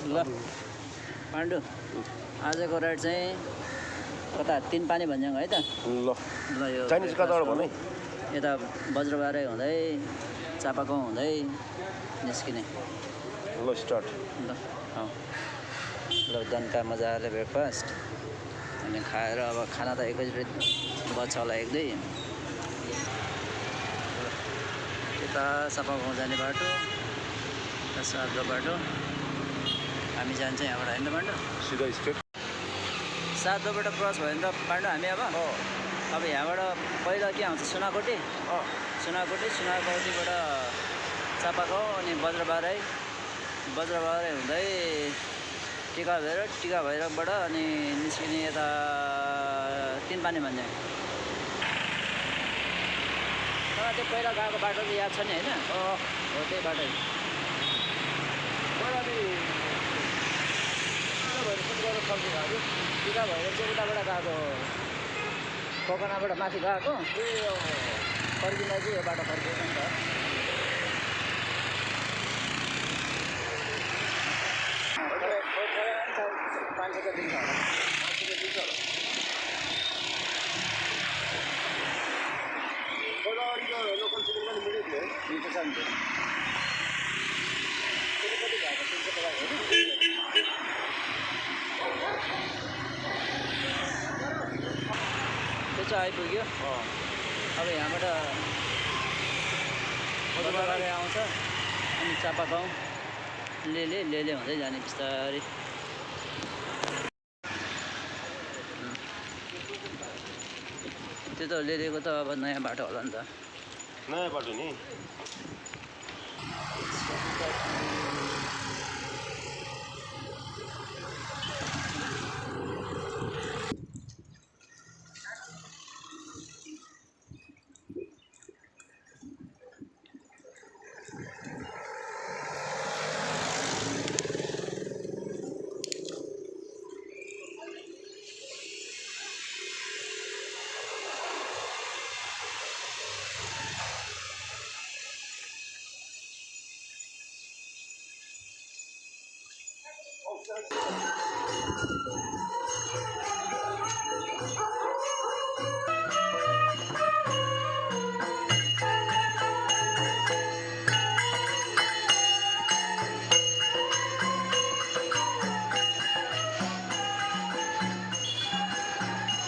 ल पाण्डु आजको राइड चाहिँ कता 3 पानी भन्ज्याङ है त ल यो चाइनिज कताबाट भने यता बज्रबारै हुँदै चापागाउँ हुँदै निस्किने ल स्टार्ट ल ल दनका मजाले ब्रेकफास्ट अनि खाएर अब खाना त एकैचोटि बच्छ होला 1-2 यता चापागाउँ जाने बाटो सातो बाटो हामी जान्छ यहाँबाट होइन पाण्डु सिधा स्ट्रेट सातोबाट क्रस भयो भने त पाण्डु हामी अब यहाँबाट पहिला के आउँछ सुनाकोटीबाट चापागाउँ अनि बज्रबारै हुँदै टिका भैरवबाट अनि निस्किने यता 3 पानी भन्ज्याङ तर त्यो पहिला गएको बाटो त याद छ नि होइन हो त्यही बाटो टिका भएर चाहिँ उताबाट गएको कोकनाबाट माथि गएको फर्किँदा चाहिँ यो बाटो फर्किएको नि त 500 त दिन्छ होला 500 त दिन्छ होला लोकल चिकन पनि मिल्यो नि दिन्छ छ नि त्यो कति भएको 300 टका हो त्यो चाहिँ आइपुग्यो अब यहाँबाट बज्रबारै आउँछ अनि चापागाउँ लेले हुँदै जाने बिस्तारै त्यो त लेलेको त अब नयाँ बाटो होला नि त नयाँ बाटो नि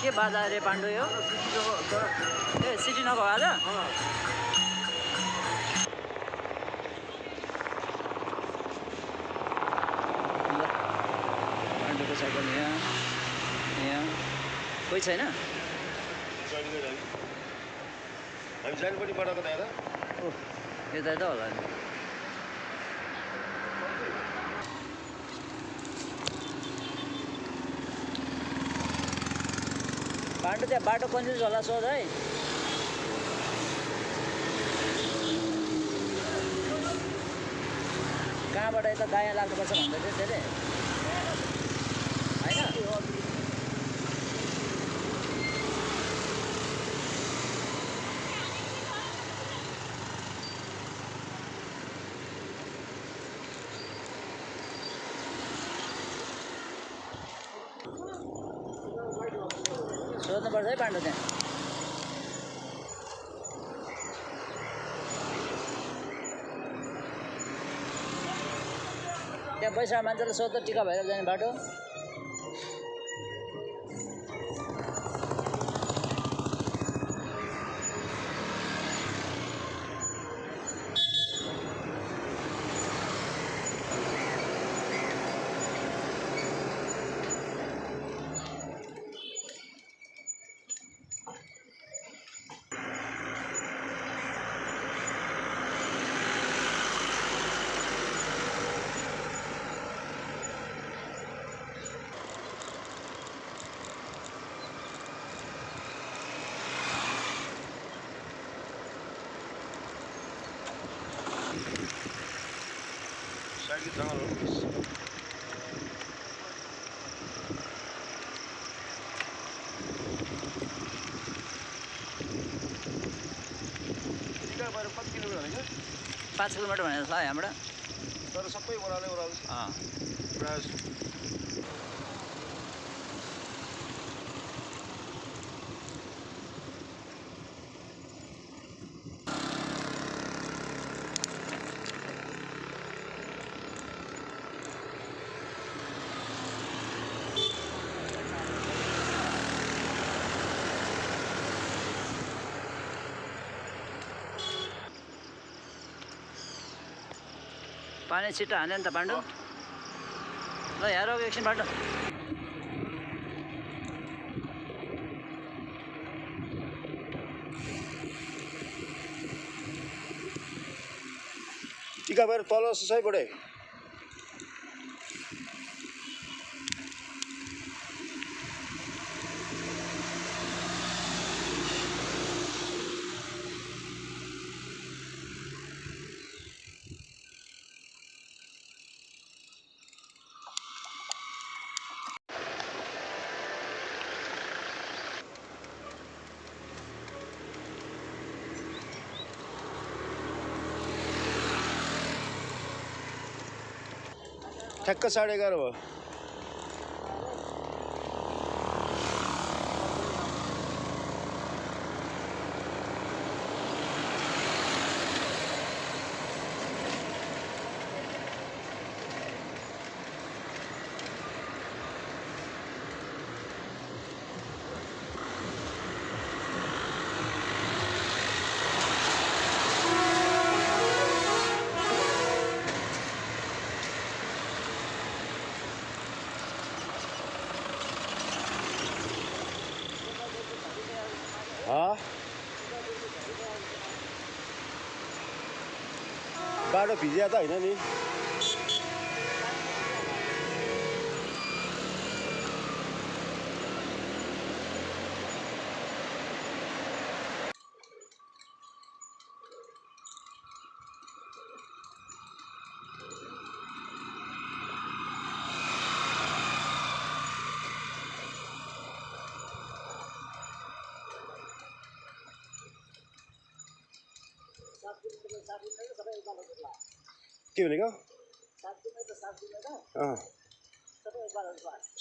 के बाजा रे पाण्डु यो ए सिटी नको आज पाण्डुको साइकल यहाँ कोही छैन हामी जानुपट्टि बाटोको दादा यता त होला नि पाण्डु त्यहाँ बाटो कन्फ्युज होला सोध है कहाँबाट यता दायाँ लाग्नुपर्छ भन्दै थियो त्यसले होइन सोध्नुपर्छ है पाण्डु त्यहाँ पैसा मान्छेलाई सोध्दा टिका भएर जाने बाटो साइड जङ्गल हो कति किलोमिटर भनेको 5 किलोमिटर भनेको छ यहाँबाट तर सबै ओह्रालै प्रायः पानी छिटो हान्यो नि त पाण्डु ल हेर एकछिन पाण्डु टिका भएर तल सहीबाटै ठ्याक्क 11:30 भयो बाटो भिजिया त होइन नि के भनेको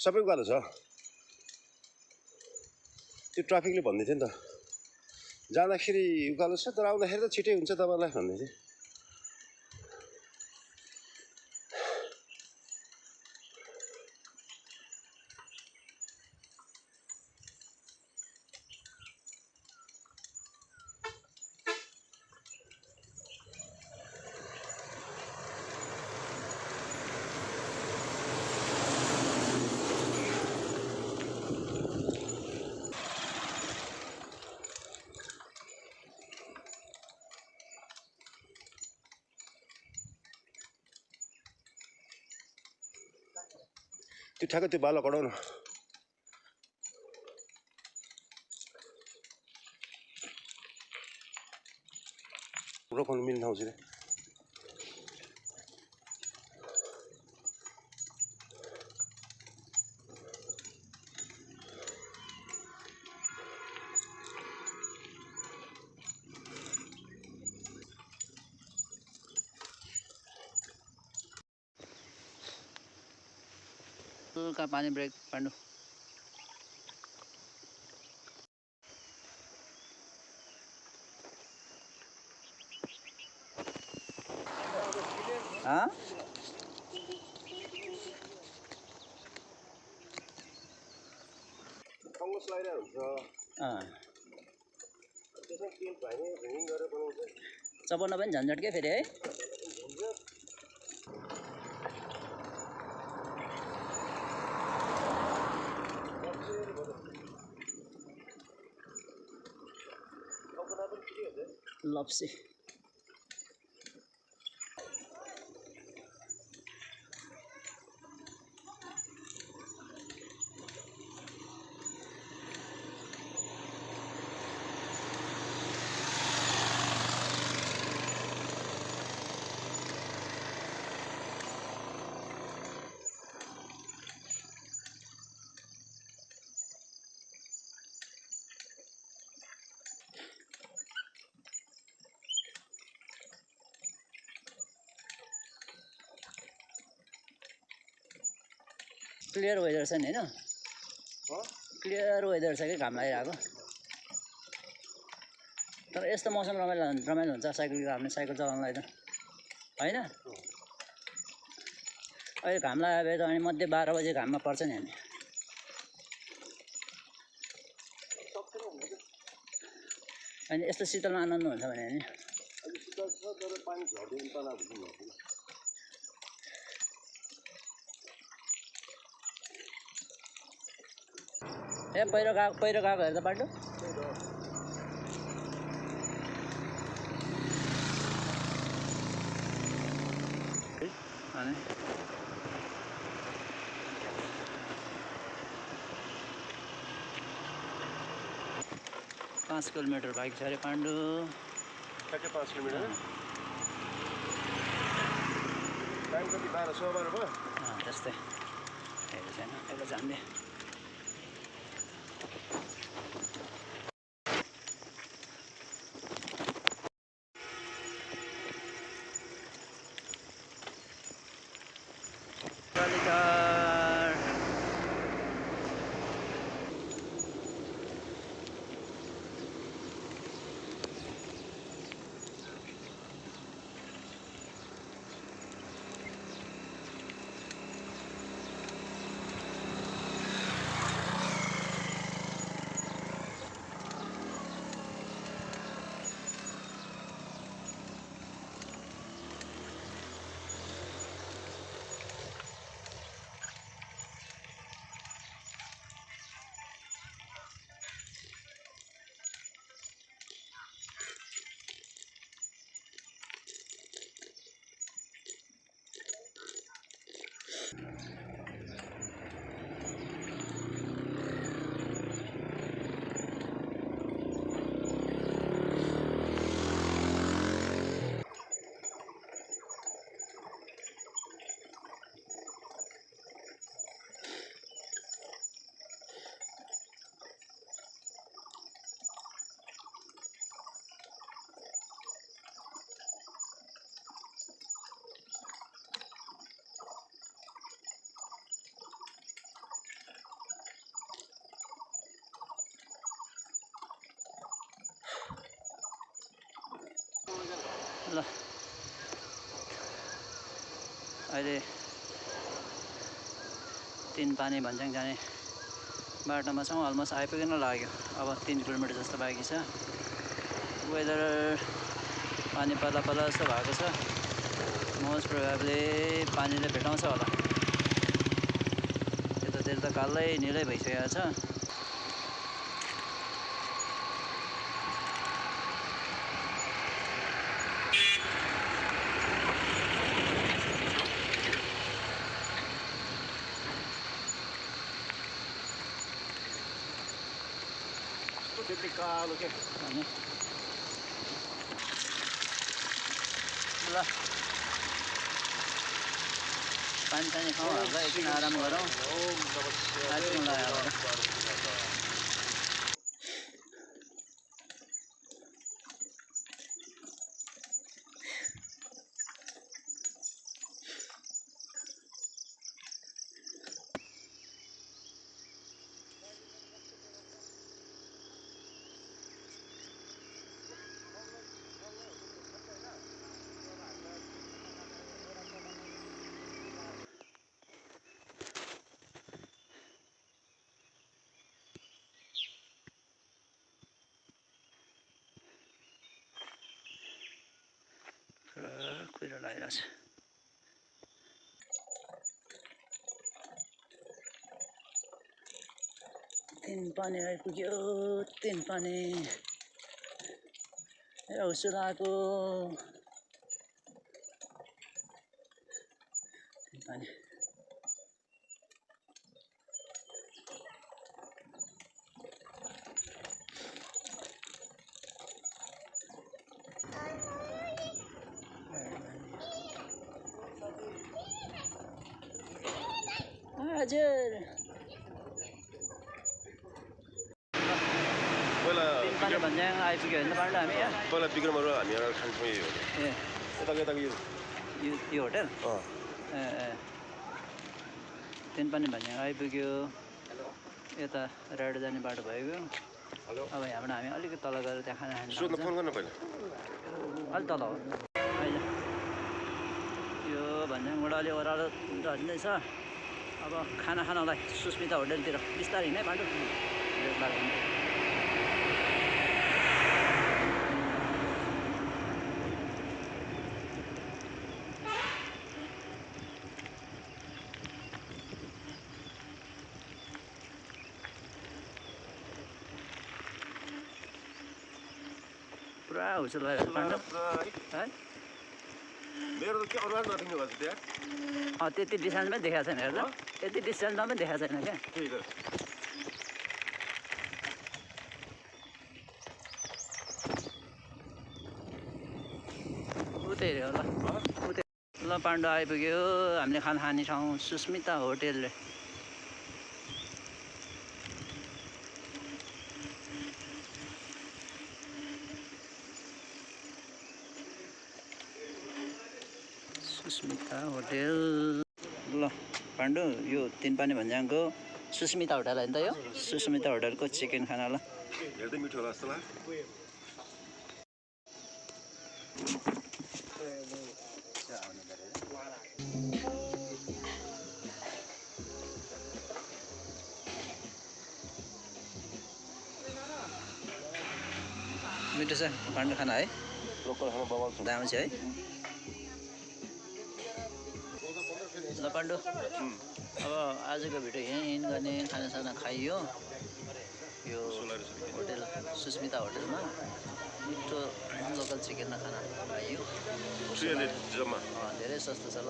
सबै उकालो छ त्यो ट्राफिकले भन्दै थियो नि त जाँदाखेरि उकालो छ तर आउँदाखेरि त छिटै हुन्छ तपाईँलाई भन्दै थियो त्यो ठ्याक्क त्यो बालो कडाउ न रोक्नु मिल्ने ठाउँ चाहिँ हल्का पानी ब्रेक पाण्डु फङ्गस लगाइरहेको हुन्छ त्यसमा तेल भाइने भिङ गरेर बनाउँछ चबाउन पनि झन्झट के फेरि है लप्सी क्लियर वेदर छ नि होइन क्लियर वेदर छ कि घाम लागिरहेको तर यस्तो मौसम रमाइलो हुन्छ साइकल चलाउनलाई त होइन अहिले घाम लाग्यो भने त अनि मध्ये 12 बजे घाममा पर्छ नि हामी अनि यस्तो शीतलमा आनन्द हुन्छ भने नि ए पहिरो गएको हेर त बाटो अनि 5 किलोमिटर बाइक छ अरे पाण्डु 5 किलोमिटर टाइम कति 12 भयो त्यस्तै हेरेको छैन अहिले जान्ने ल अहिले 3 पानी भन्ज्याङ जाने बाटोमा छौँ अलमोस्ट आइपुग्न लाग्यो अब 3 किलोमिटर जस्तो बाँकी छ वेदर पानी पल्ला जस्तो भएको छ मोस्ट प्रोबेबली पानीले भेटाउँछ होला यतातिर त कालै निलै भइसकेको छ कालो के अनि ल पानी खाउँ होला एकछिन आराम गरौँ आइपुग्नु लाग्यो होला कुहिरो लागिरहेछ तीन पानी आइपुग्यो 3 पानी औसु लगाएको 3 पानी हजुर पहिला 3 पानी भन्ज्याङ आइपुग्यो होइन पाण्डु हामी यहाँ पहिला विक्रमहरू हामी एउटा खान्छौँ यो ए यताको यो यो होटल अँ ए तिनपानी भन्ज्याङ आइपुग्यो यता राइड जाने बाटो भइगयो अब यहाँबाट हामी अलिकति तल गएर त्यहाँ खाना खान्छ सोध्न फोन गर्न पहिला अलि तल हो अहिले यो भन्ज्याङबाट अलि ओह्रालो झर्दैछ अब खाना खानलाई सुस्मिता होटेलतिर बिस्तारै हिँड्नै बाटो पुरा हुचुल भइरहेको पाण्डु है मेरो त के अनुहार नदेख्ने भएको छ त्यहाँ त्यति डिस्टेन्समै देखाएको छैन हेर्दा यति डिस्टेन्समा पनि देखाएको छैन क्या त्यही त उतै हेऱ्यो ल उतै ल पाण्डु आइपुग्यो हामीले खाना खाने ठाउँ सुस्मिता होटेल सुस्मिता होटेल ल पाण्डु यो तिनपानी भन्ज्याङको सुस्मिता होटेल होइन त यो सुस्मिता होटेलको चिकन खाना ल हेर्दै मिठो होला जस्तो लाग्यो मिठो छ पाण्डु खाना है लोकल खाना बवाल छ दाम छ है ल पाण्डु अब आजको भिडियो यहीँ इन गर्ने खानासाना खाइयो यो होटेल सुस्मिता होटेलमा मिठो लोकल चिकन खाना खाइयो 300 जम्मा धेरै सस्तो छ ल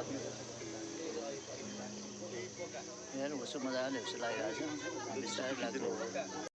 हेर हुसु मजाले हुसु लागिरहेको छ बिस्तारै लाग्यो